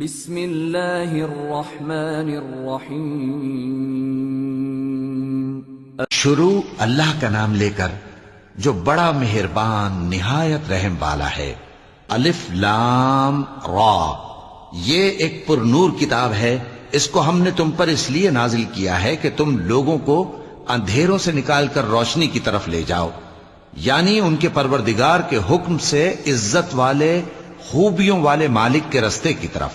بسم اللہ الرحمن الرحیم۔ شروع اللہ کا نام لے کر جو بڑا مہربان نہایت رحم والا ہے۔ الف لام را، یہ ایک پر نور کتاب ہے، اس کو ہم نے تم پر اس لیے نازل کیا ہے کہ تم لوگوں کو اندھیروں سے نکال کر روشنی کی طرف لے جاؤ، یعنی ان کے پروردگار کے حکم سے عزت والے خوبیوں والے مالک کے راستے کی طرف،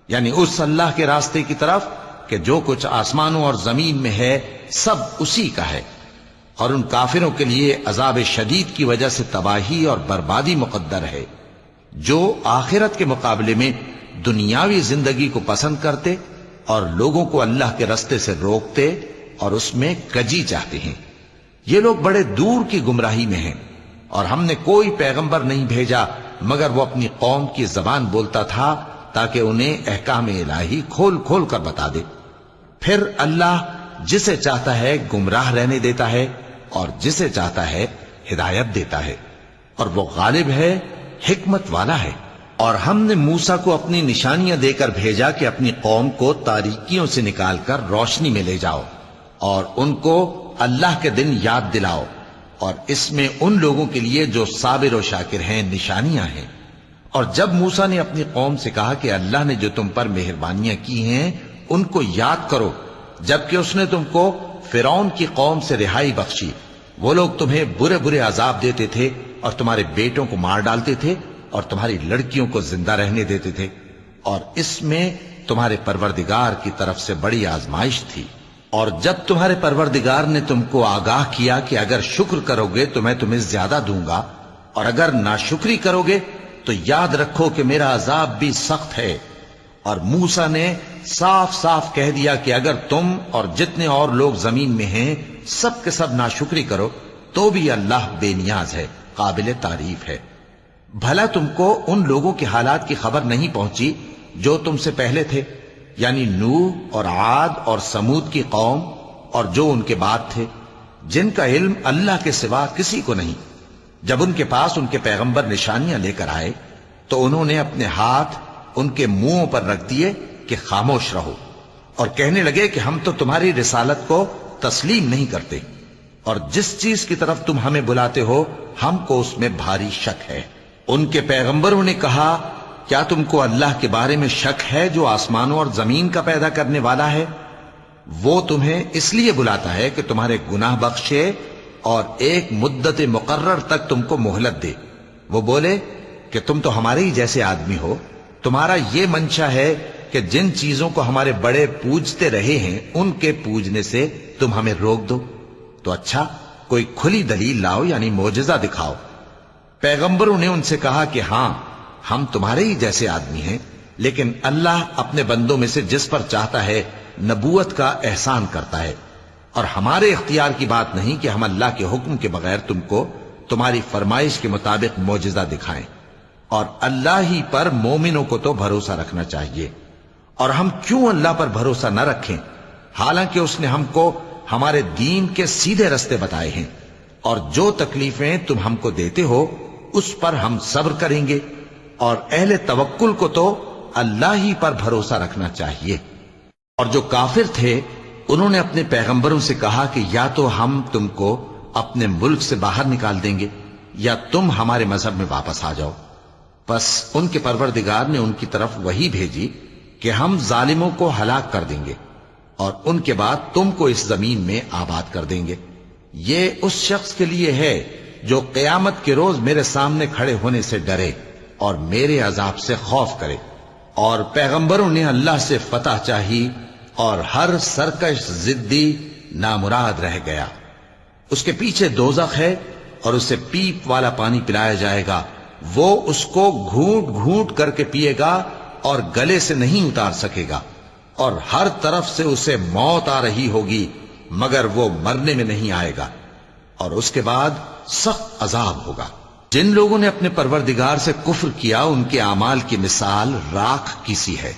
یعنی اس اللہ کے راستے کی طرف کہ جو کچھ آسمانوں اور زمین میں ہے سب اسی کا ہے، اور ان کافروں کے لیے عذاب شدید کی وجہ سے تباہی اور بربادی مقدر ہے، جو آخرت کے مقابلے میں دنیاوی زندگی کو پسند کرتے اور لوگوں کو اللہ کے راستے سے روکتے اور اس میں کجی چاہتے ہیں۔ یہ لوگ بڑے دور کی گمراہی میں ہیں، اور ہم نے کوئی پیغمبر نہیں بھیجا مگر وہ اپنی قوم کی زبان بولتا تھا تاکہ انہیں احکام الہی کھول کھول کر بتا دے۔ پھر اللہ جسے چاہتا ہے گمراہ رہنے دیتا ہے اور جسے چاہتا ہے ہدایت دیتا ہے، اور وہ غالب ہے، حکمت والا ہے۔ اور ہم نے موسیٰ کو اپنی نشانیاں دے کر بھیجا کہ اپنی قوم کو تاریکیوں سے نکال کر روشنی میں لے جاؤ اور ان کو اللہ کے دن یاد دلاؤ، اور اس میں ان لوگوں کے لیے جو صابر و شاکر ہیں نشانیاں ہیں۔ اور جب موسیٰ نے اپنی قوم سے کہا کہ اللہ نے جو تم پر مہربانیاں کی ہیں ان کو یاد کرو، جبکہ اس نے تم کو فرعون کی قوم سے رہائی بخشی، وہ لوگ تمہیں برے برے عذاب دیتے تھے اور تمہارے بیٹوں کو مار ڈالتے تھے اور تمہاری لڑکیوں کو زندہ رہنے دیتے تھے، اور اس میں تمہارے پروردگار کی طرف سے بڑی آزمائش تھی۔ اور جب تمہارے پروردگار نے تم کو آگاہ کیا کہ اگر شکر کرو گے تو میں تمہیں زیادہ دوں گا، اور اگر ناشکری کرو گے تو یاد رکھو کہ میرا عذاب بھی سخت ہے۔ اور موسیٰ نے صاف صاف کہہ دیا کہ اگر تم اور جتنے اور لوگ زمین میں ہیں سب کے سب ناشکری کرو تو بھی اللہ بے نیاز ہے، قابل تعریف ہے۔ بھلا تم کو ان لوگوں کے حالات کی خبر نہیں پہنچی جو تم سے پہلے تھے، یعنی نوح اور عاد اور سمود کی قوم اور جو ان کے بعد تھے، جن کا علم اللہ کے سوا کسی کو نہیں۔ جب ان کے پاس ان کے پیغمبر نشانیاں لے کر آئے تو انہوں نے اپنے ہاتھ ان کے منہوں پر رکھ دیے کہ خاموش رہو، اور کہنے لگے کہ ہم تو تمہاری رسالت کو تسلیم نہیں کرتے، اور جس چیز کی طرف تم ہمیں بلاتے ہو ہم کو اس میں بھاری شک ہے۔ ان کے پیغمبروں نے کہا کیا تم کو اللہ کے بارے میں شک ہے جو آسمانوں اور زمین کا پیدا کرنے والا ہے؟ وہ تمہیں اس لیے بلاتا ہے کہ تمہارے گناہ بخشے اور ایک مدت مقرر تک تم کو مہلت دے۔ وہ بولے کہ تم تو ہمارے ہی جیسے آدمی ہو، تمہارا یہ منشا ہے کہ جن چیزوں کو ہمارے بڑے پوجتے رہے ہیں ان کے پوجنے سے تم ہمیں روک دو، تو اچھا کوئی کھلی دلیل لاؤ، یعنی معجزہ دکھاؤ۔ پیغمبروں نے ان سے کہا کہ ہاں ہم تمہارے ہی جیسے آدمی ہیں، لیکن اللہ اپنے بندوں میں سے جس پر چاہتا ہے نبوت کا احسان کرتا ہے، اور ہمارے اختیار کی بات نہیں کہ ہم اللہ کے حکم کے بغیر تم کو تمہاری فرمائش کے مطابق معجزہ دکھائیں، اور اللہ ہی پر مومنوں کو تو بھروسہ رکھنا چاہیے۔ اور ہم کیوں اللہ پر بھروسہ نہ رکھیں حالانکہ اس نے ہم کو ہمارے دین کے سیدھے رستے بتائے ہیں، اور جو تکلیفیں تم ہم کو دیتے ہو اس پر ہم صبر کریں گے، اور اہل توکل کو تو اللہ ہی پر بھروسہ رکھنا چاہیے۔ اور جو کافر تھے انہوں نے اپنے پیغمبروں سے کہا کہ یا تو ہم تم کو اپنے ملک سے باہر نکال دیں گے یا تم ہمارے مذہب میں واپس آ جاؤ۔ پس ان کے پروردگار نے ان کی طرف وحی بھیجی کہ ہم ظالموں کو ہلاک کر دیں گے اور ان کے بعد تم کو اس زمین میں آباد کر دیں گے۔ یہ اس شخص کے لیے ہے جو قیامت کے روز میرے سامنے کھڑے ہونے سے ڈرے اور میرے عذاب سے خوف کرے۔ اور پیغمبروں نے اللہ سے فتح چاہی اور ہر سرکش ضدی نامراد رہ گیا۔ اس کے پیچھے دوزخ ہے اور اسے پیپ والا پانی پلایا جائے گا، وہ اس کو گھونٹ گھونٹ کر کے پیے گا اور گلے سے نہیں اتار سکے گا، اور ہر طرف سے اسے موت آ رہی ہوگی مگر وہ مرنے میں نہیں آئے گا، اور اس کے بعد سخت عذاب ہوگا۔ جن لوگوں نے اپنے پروردگار سے کفر کیا ان کے اعمال کی مثال راکھ کی سی ہے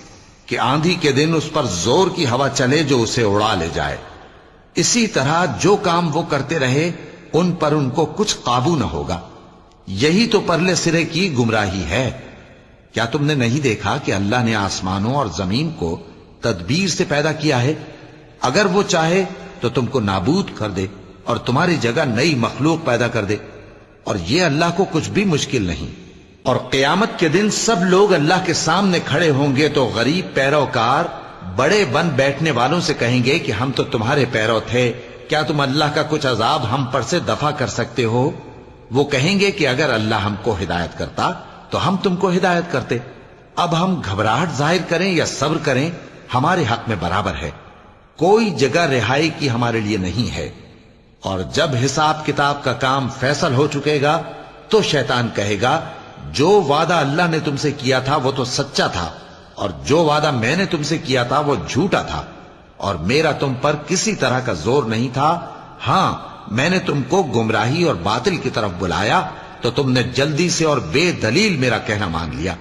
کہ آندھی کے دن اس پر زور کی ہوا چلے جو اسے اڑا لے جائے۔ اسی طرح جو کام وہ کرتے رہے ان پر ان کو کچھ قابو نہ ہوگا۔ یہی تو پرلے سرے کی گمراہی ہے۔ کیا تم نے نہیں دیکھا کہ اللہ نے آسمانوں اور زمین کو تدبیر سے پیدا کیا ہے؟ اگر وہ چاہے تو تم کو نابود کر دے اور تمہاری جگہ نئی مخلوق پیدا کر دے، اور یہ اللہ کو کچھ بھی مشکل نہیں۔ اور قیامت کے دن سب لوگ اللہ کے سامنے کھڑے ہوں گے تو غریب پیروکار بڑے بن بیٹھنے والوں سے کہیں گے کہ ہم تو تمہارے پیرو تھے، کیا تم اللہ کا کچھ عذاب ہم پر سے دفع کر سکتے ہو؟ وہ کہیں گے کہ اگر اللہ ہم کو ہدایت کرتا تو ہم تم کو ہدایت کرتے۔ اب ہم گھبراہٹ ظاہر کریں یا صبر کریں، ہمارے حق میں برابر ہے، کوئی جگہ رہائی کی ہمارے لیے نہیں ہے۔ اور جب حساب کتاب کا کام فیصل ہو چکے گا تو شیطان کہے گا جو وعدہ اللہ نے تم سے کیا تھا وہ تو سچا تھا، اور جو وعدہ میں نے تم سے کیا تھا وہ جھوٹا تھا، اور میرا تم پر کسی طرح کا زور نہیں تھا۔ ہاں، میں نے تم کو گمراہی اور باطل کی طرف بلایا تو تم نے جلدی سے اور بے دلیل میرا کہنا مان لیا۔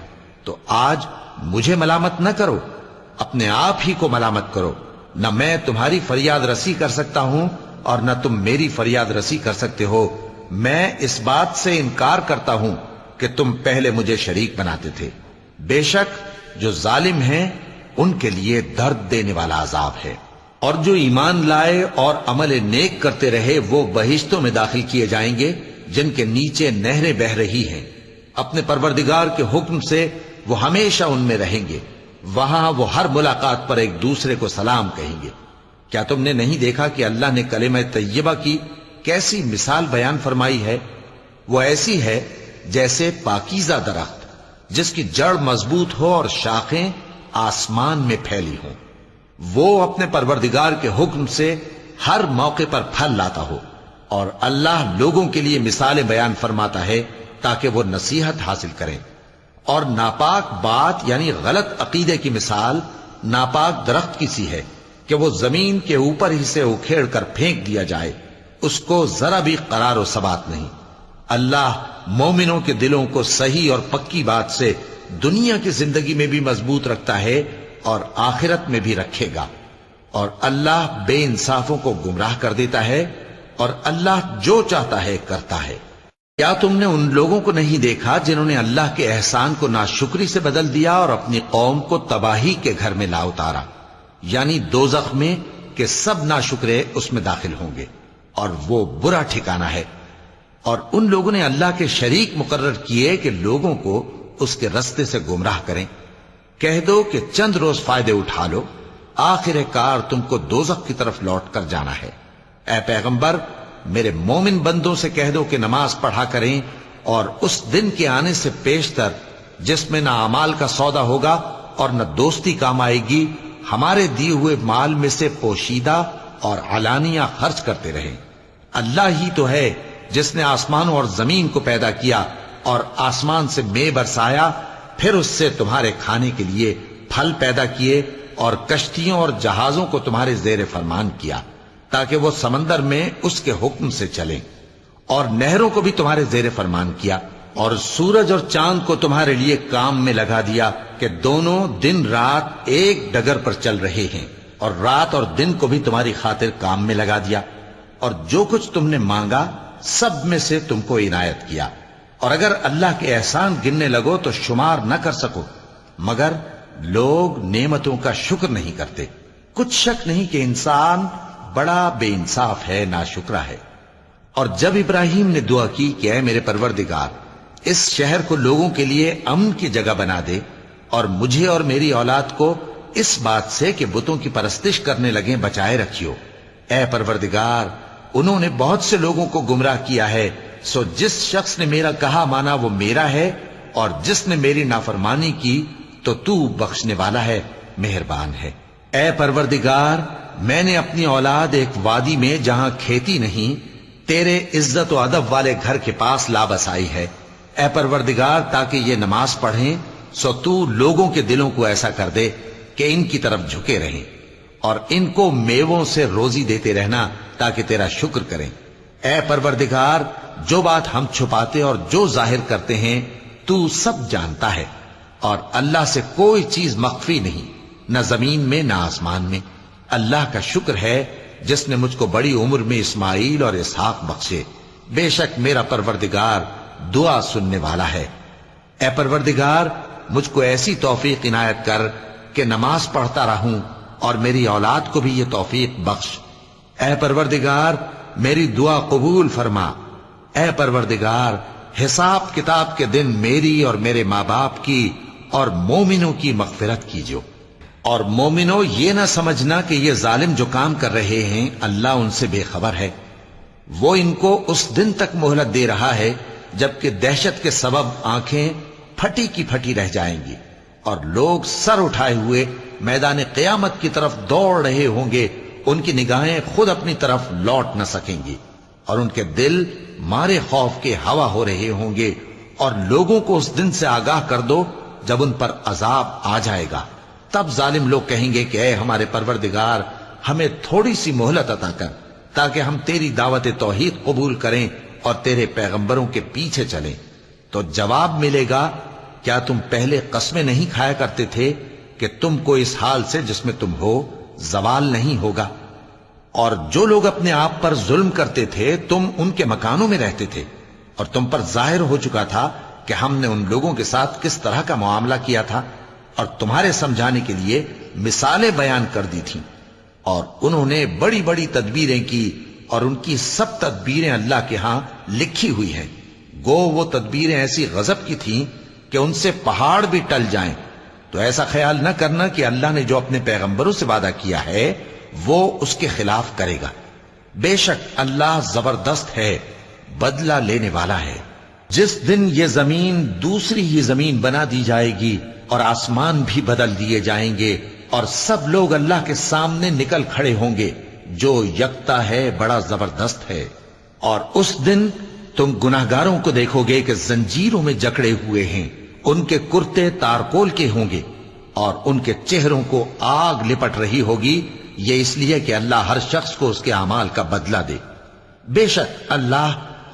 تو آج مجھے ملامت نہ کرو، اپنے آپ ہی کو ملامت کرو۔ نہ میں تمہاری فریاد رسی کر سکتا ہوں اور نہ تم میری فریاد رسی کر سکتے ہو۔ میں اس بات سے انکار کرتا ہوں کہ تم پہلے مجھے شریک بناتے تھے۔ بے شک جو ظالم ہیں ان کے لیے درد دینے والا عذاب ہے۔ اور جو ایمان لائے اور عمل نیک کرتے رہے وہ بہشتوں میں داخل کیے جائیں گے جن کے نیچے نہریں بہہ رہی ہیں۔ اپنے پروردگار کے حکم سے وہ ہمیشہ ان میں رہیں گے، وہاں وہ ہر ملاقات پر ایک دوسرے کو سلام کہیں گے۔ کیا تم نے نہیں دیکھا کہ اللہ نے کلمہ طیبہ کی کیسی مثال بیان فرمائی ہے؟ وہ ایسی ہے جیسے پاکیزہ درخت جس کی جڑ مضبوط ہو اور شاخیں آسمان میں پھیلی ہوں۔ وہ اپنے پروردگار کے حکم سے ہر موقع پر پھل لاتا ہو، اور اللہ لوگوں کے لیے مثالیں بیان فرماتا ہے تاکہ وہ نصیحت حاصل کریں۔ اور ناپاک بات یعنی غلط عقیدے کی مثال ناپاک درخت کی سی ہے کہ وہ زمین کے اوپر ہی سے اکھیڑ کر پھینک دیا جائے، اس کو ذرا بھی قرار و ثبات نہیں۔ اللہ مومنوں کے دلوں کو صحیح اور پکی بات سے دنیا کی زندگی میں بھی مضبوط رکھتا ہے اور آخرت میں بھی رکھے گا۔ اور اللہ بے انصافوں کو گمراہ کر دیتا ہے، اور اللہ جو چاہتا ہے کرتا ہے۔ کیا تم نے ان لوگوں کو نہیں دیکھا جنہوں نے اللہ کے احسان کو ناشکری سے بدل دیا اور اپنی قوم کو تباہی کے گھر میں لا اتارا، یعنی دوزخ میں، کہ سب ناشکرے اس میں داخل ہوں گے اور وہ برا ٹھکانہ ہے۔ اور ان لوگوں نے اللہ کے شریک مقرر کیے کہ لوگوں کو اس کے رستے سے گمراہ کریں۔ کہہ دو کہ چند روز فائدے اٹھا لو، آخر کار تم کو دوزخ کی طرف لوٹ کر جانا ہے۔ اے پیغمبر، میرے مومن بندوں سے کہہ دو کہ نماز پڑھا کریں، اور اس دن کے آنے سے پیشتر جس میں نہ اعمال کا سودا ہوگا اور نہ دوستی کام آئے گی، ہمارے دیے ہوئے مال میں سے پوشیدہ اور علانیہ خرچ کرتے رہیں۔ اللہ ہی تو ہے جس نے آسمانوں اور زمین کو پیدا کیا اور آسمان سے مے برسایا، پھر اس سے تمہارے کھانے کے لیے پھل پیدا کیے اور کشتیوں اور جہازوں کو تمہارے زیر فرمان کیا تاکہ وہ سمندر میں اس کے حکم سے چلیں، اور نہروں کو بھی تمہارے زیر فرمان کیا، اور سورج اور چاند کو تمہارے لیے کام میں لگا دیا کہ دونوں دن رات ایک ڈگر پر چل رہے ہیں، اور رات اور دن کو بھی تمہاری خاطر کام میں لگا دیا، اور جو کچھ تم نے مانگا سب میں سے تم کو عنایت کیا۔ اور اگر اللہ کے احسان گننے لگو تو شمار نہ کر سکو، مگر لوگ نعمتوں کا شکر نہیں کرتے۔ کچھ شک نہیں کہ انسان بڑا بے انصاف ہے، ناشکرا ہے۔ اور جب ابراہیم نے دعا کی کہ اے میرے پروردگار، اس شہر کو لوگوں کے لیے امن کی جگہ بنا دے، اور مجھے اور میری اولاد کو اس بات سے کہ بتوں کی پرستش کرنے لگیں بچائے رکھیو۔ اے پروردگار، انہوں نے بہت سے لوگوں کو گمراہ کیا ہے، سو جس شخص نے میرا کہا مانا وہ میرا ہے، اور جس نے میری نافرمانی کی تو بخشنے والا ہے، مہربان ہے۔ اے پروردگار، میں نے اپنی اولاد ایک وادی میں جہاں کھیتی نہیں، تیرے عزت و ادب والے گھر کے پاس لا بسائی ہے۔ اے پروردگار، تاکہ یہ نماز پڑھیں، سو تو لوگوں کے دلوں کو ایسا کر دے کہ ان کی طرف جھکے رہیں، اور ان کو میووں سے روزی دیتے رہنا تاکہ تیرا شکر کریں۔ اے پروردگار، جو بات ہم چھپاتے اور جو ظاہر کرتے ہیں تو سب جانتا ہے، اور اللہ سے کوئی چیز مخفی نہیں، نہ زمین میں نہ آسمان میں۔ اللہ کا شکر ہے جس نے مجھ کو بڑی عمر میں اسماعیل اور اسحاق بخشے، بے شک میرا پروردگار دعا سننے والا ہے۔ اے پروردگار، مجھ کو ایسی توفیق عنایت کر کہ نماز پڑھتا رہوں اور میری اولاد کو بھی یہ توفیق بخش۔ اے پروردگار میری دعا قبول فرما۔ اے پروردگار حساب کتاب کے دن میری اور میرے ماں باپ کی اور مومنوں کی مغفرت کیجو۔ اور مومنوں یہ نہ سمجھنا کہ یہ ظالم جو کام کر رہے ہیں اللہ ان سے بے خبر ہے، وہ ان کو اس دن تک مہلت دے رہا ہے جبکہ دہشت کے سبب آنکھیں پھٹی کی پھٹی رہ جائیں گی اور لوگ سر اٹھائے ہوئے میدان قیامت کی طرف دوڑ رہے ہوں گے، ان کی نگاہیں خود اپنی طرف لوٹ نہ سکیں گی اور ان کے دل مارے خوف کے ہوا ہو رہے ہوں گے۔ اور لوگوں کو اس دن سے آگاہ کر دو جب ان پر عذاب آ جائے گا، تب ظالم لوگ کہیں گے کہ اے ہمارے پروردگار ہمیں تھوڑی سی مہلت عطا کر تاکہ ہم تیری دعوت توحید قبول کریں اور تیرے پیغمبروں کے پیچھے چلیں۔ تو جواب ملے گا کیا تم پہلے قسمیں نہیں کھایا کرتے تھے کہ تم کو اس حال سے جس میں تم ہو زوال نہیں ہوگا؟ اور جو لوگ اپنے آپ پر ظلم کرتے تھے تم ان کے مکانوں میں رہتے تھے اور تم پر ظاہر ہو چکا تھا کہ ہم نے ان لوگوں کے ساتھ کس طرح کا معاملہ کیا تھا اور تمہارے سمجھانے کے لیے مثالیں بیان کر دی تھیں، اور انہوں نے بڑی بڑی تدبیریں کی اور ان کی سب تدبیریں اللہ کے ہاں لکھی ہوئی ہیں۔ گو وہ تدبیریں ایسی غضب کی تھیں کہ ان سے پہاڑ بھی ٹل جائیں۔ تو ایسا خیال نہ کرنا کہ اللہ نے جو اپنے پیغمبروں سے وعدہ کیا ہے وہ اس کے خلاف کرے گا۔ بے شک اللہ زبردست ہے، بدلہ لینے والا ہے۔ جس دن یہ زمین دوسری ہی زمین بنا دی جائے گی اور آسمان بھی بدل دیے جائیں گے اور سب لوگ اللہ کے سامنے نکل کھڑے ہوں گے جو یکتا ہے، بڑا زبردست ہے۔ اور اس دن تم گناہگاروں کو دیکھو گے کہ زنجیروں میں جکڑے ہوئے ہیں، ان کے کرتے تارکول کے ہوں گے اور ان کے چہروں کو آگ لپٹ رہی ہوگی، یہ اس لیے کہ اللہ ہر شخص کو اس کے اعمال کا بدلہ دے۔ بے شک اللہ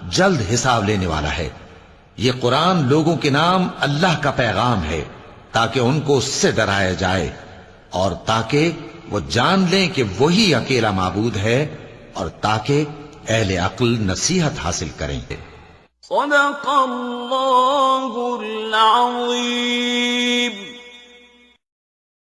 جلد حساب لینے والا ہے۔ یہ قرآن لوگوں کے نام اللہ کا پیغام ہے تاکہ ان کو اس سے ڈرایا جائے اور تاکہ وہ جان لیں کہ وہی اکیلا معبود ہے اور تاکہ اہل عقل نصیحت حاصل کریں۔ صدق اللہ العظیم۔